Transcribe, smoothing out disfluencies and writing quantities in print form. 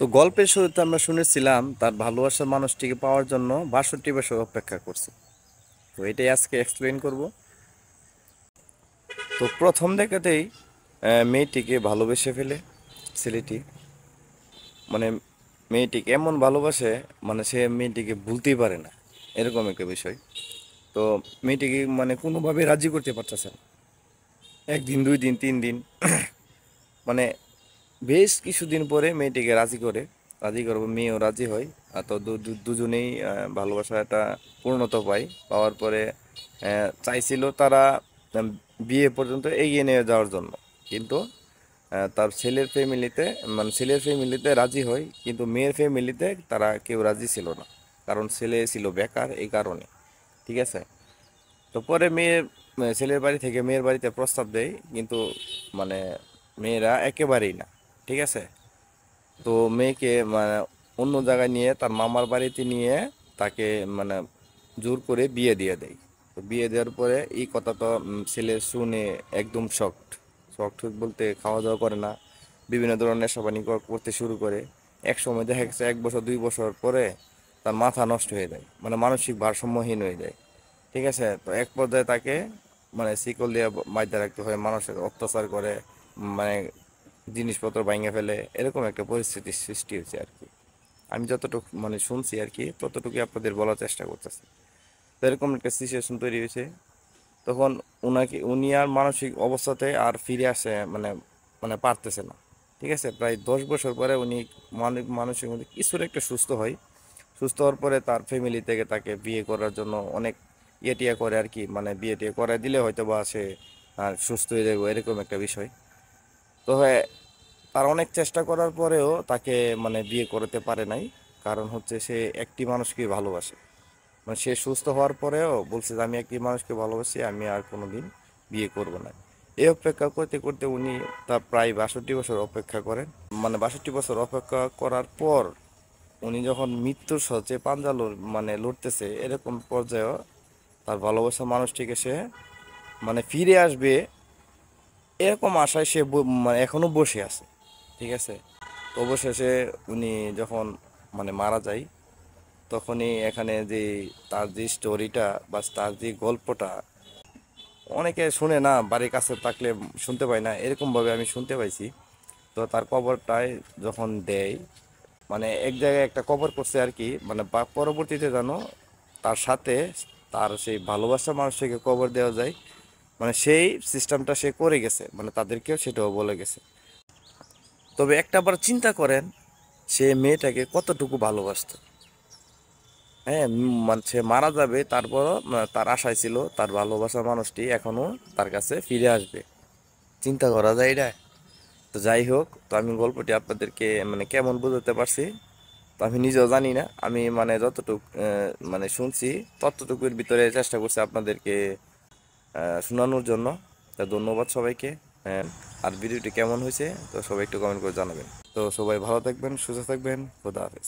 তো গল্পের শুরুতে আমরা শুনেছিলাম তার ভালোবাসার মানুষটিকে পাওয়ার জন্য ৬২ বছর অপেক্ষা করছে। তো এটাই আজকে এক্সপ্লেন করব। তো প্রথম দেখাতেই মেয়েটিকে ভালোবেসে ফেলে ছেলেটি। মানে মেয়েটিকে এমন ভালোবাসে, মানে সে মেয়েটিকে ভুলতেই পারে না, এরকম একটা বিষয়। তো মেয়েটিকে মানে কোনোভাবে রাজি করতে পারতেছে না। একদিন, 2 দিন, 3 দিন, মানে বেশ কিছুদিন পরে মেয়েটিকে রাজি করে। রাজি করবো, মেয়েও রাজি হয়। আর তো দুজনেই ভালোবাসাটা পূর্ণতা পায়। পাওয়ার পরে চাইছিল তারা আহ, বিয়ে পর্যন্ত এগিয়ে নিয়ে যাওয়ার জন্য। কিন্তু তার ছেলের ফ্যামিলিতে, মানে ছেলের ফ্যামিলিতে রাজি হয়, কিন্তু মেয়ের ফ্যামিলিতে তারা কেউ রাজি ছিল না। কারণ ছেলে ছিল বেকার, এই কারণে। ঠিক আছে। তো পরে ছেলের বাড়ি থেকে মেয়ের বাড়িতে প্রস্তাব দেয়, কিন্তু মানে মেয়েরা একেবারেই না। ঠিক আছে। তো মেয়েকে মানে অন্য জায়গায় নিয়ে, তার মামার বাড়িতে নিয়ে তাকে মানে জোর করে বিয়ে দিয়ে দেয়। তো বিয়ে দেওয়ার পরে এই কথা তো ছেলে শুনে একদম শকড। শকড বলতে খাওয়া দাওয়া করে না, বিভিন্ন ধরনের নেশাপানি করতে শুরু করে। এক সময় দেখা গেছে 1 বছর 2 বছর পরে তার মাথা নষ্ট হয়ে যায়, মানে মানসিক ভারসাম্যহীন হয়ে যায়। ঠিক আছে। তো এক পর্যায়ে তাকে মানে শিকল দিয়ে বাঁধতে রাখতে হয়, মানুষের অত্যাচার করে, মানে জিনিসপত্র ভাঙে ফেলে, এরকম একটা পরিস্থিতির সৃষ্টি হয়েছে আর কি। আমি যতটুকু মানে শুনছি আর কি, ততটুকু আপনাদের বলার চেষ্টা করতেছি। তো এরকম একটা সিচুয়েশন তৈরি হয়েছে। তখন উনি আর মানসিক অবস্থাতে আর ফিরে আসে মানে মানে পারতেছে না। ঠিক আছে। প্রায় 10 বছর পরে উনি মানসিক মধ্যে কিছুর একটা সুস্থ হয়। সুস্থ হওয়ার পরে তার ফ্যামিলি থেকে তাকে বিয়ে করার জন্য অনেক ইয়ে টিয়ে করে আর কি, মানে বিয়ে টিয়ে করে দিলে হয়তো বা সে আর সুস্থ হয়ে যাবে, এরকম একটা বিষয়। তো হ্যাঁ, তার অনেক চেষ্টা করার পরেও তাকে মানে বিয়ে করতে পারে নাই। কারণ হচ্ছে সে একটি মানুষকে ভালোবাসে। মানে সে সুস্থ হওয়ার পরেও বলছে যে আমি একটি মানুষকে ভালোবাসি, আমি আর কোনোদিন বিয়ে করব না। এই অপেক্ষা করতে করতে উনি তা প্রায় ৬২ বছর অপেক্ষা করেন। মানে ৬২ বছর অপেক্ষা করার পর উনি যখন মৃত্যুর শয্যে পাঞ্জা মানে লড়তেছে, এরকম পর্যায়েও তার ভালোবাসা মানুষটিকে সে মানে ফিরে আসবে, এরকম আশায় সে মানে এখনো বসে আছে। ঠিক আছে। তো অবশেষে উনি যখন মানে মারা যায়, তখনই এখানে যে তার যে স্টোরিটা বা তার যে গল্পটা অনেকে শুনে না, বাড়ির কাছে থাকলে শুনতে পায় না, এরকমভাবে আমি শুনতে পাইছি। তো তার কবরটায় যখন দেয়, মানে এক জায়গায় একটা কবর করছে আর কি, মানে পরবর্তীতে জানো তার সাথে তার সেই ভালোবাসা মানুষকে কবর দেওয়া যায়, মানে সেই সিস্টেমটা সে করে গেছে, মানে তাদেরকেও সেটাও বলে গেছে। তবে একটা বার চিন্তা করেন, সে মেয়েটাকে কতটুকু ভালোবাসতো। হ্যাঁ, মানে সে মারা যাবে, তারপরও তার আশায় ছিল তার ভালোবাসার মানুষটি এখনো তার কাছে ফিরে আসবে। চিন্তা করা যায় এটা। তো যাই হোক, তো আমি গল্পটি আপনাদেরকে মানে কেমন বোঝাতে পারছি তো আমি নিজেও জানি না। আমি মানে যতটুকু মানে শুনছি, ততটুকুর ভিতরে চেষ্টা করছি আপনাদেরকে শোনানোর জন্য। তা ধন্যবাদ সবাইকে। হ্যাঁ, আর ভিডিওটি কেমন হয়েছে তো সবাই একটু কমেন্ট করে জানাবেন। তো সবাই ভালো থাকবেন, সুস্থ থাকবেন। খোদা হাফেজ।